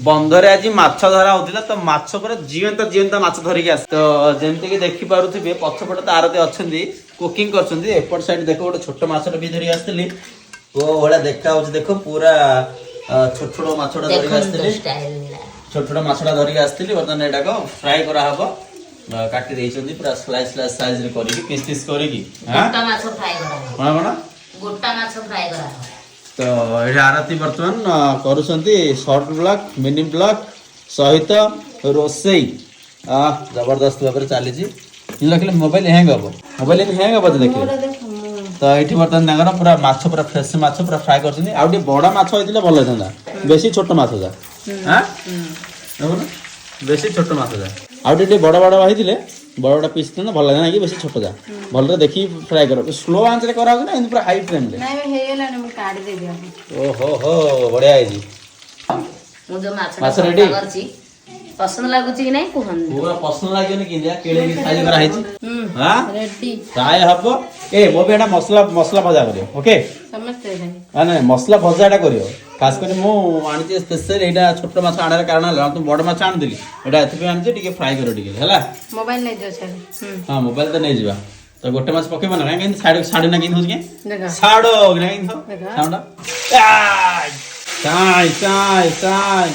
बंधरे आज माछ धरा होता तो माछ पर जीवंत जीवंत माछ धरिक आस तो जमती कि देखि पारुथिबे पछपट तो आरती अच्छी कुकिंग करछन्ती एपट साइड देखो गोटे छोट माछटा भी धरि आसली ओ भला देखा होछ देखो पूरा छोट छोट माछटा धरि आसली छोट छोट माछटा धरि आसली बर्तमान एटा को फ्राई करा हबो काटी देइछन्ती पूरा स्लाइस स्लाइस साइज रे करी पीस पीस करी गोटा माछ फ्राई करा कोन कोन गोटा माछ फ्राई करा तो ये आरती बर्तमान करुछन्ती शॉर्ट ब्लॉग मिनी ब्लॉग सहित रोसई जबरदस्त भाव चली लखिले मोबाइल हैंग हम मोबाइल हैंग हम देखिए तो ये बर्तमान तांगर पूरा माछ पूरा फ्रेश माछ पूरा फ्राई करछन्ती आ बड़ा माछ होइतिले भल होता बेसी छोट माछ जा हां बेसी छोट माछ जा आ बड़ा बड़ा होइतिले बड़ा बड़ा पीस ना भल लगे कि बेसी छोट जा भल देखि फ्राई कर स्लो आंच रे करा ना पूरा हाई फ्लेम रे नहीं हे गेला न काट दे दिया ओहो हो बढ़िया है जी मु जो माछ रेडी करछि पसंद लागु छी कि नहीं कोहन पूरा पसंद लागेनी कि लिया केले भी साइज करा है हां रेडी काय हबो ए मो बेटा मसला मसला भजा करियो ओके समझते हैं ना मसला भजाटा करियो खास कर मु आनी स्पेशल एटा छोट माछ आनार कारण हला तुम बड़ माछ आन दिली एटा एथि आनी टिके फ्राई करो टिके हला मोबाइल नहीं जो छे हां मोबाइल तो नहीं जीवा तो गोटे माछ पके बना काहे साइड साइड ना किन होज के देखा साडो ना किन हो साउंड चाय चाय चाय चाय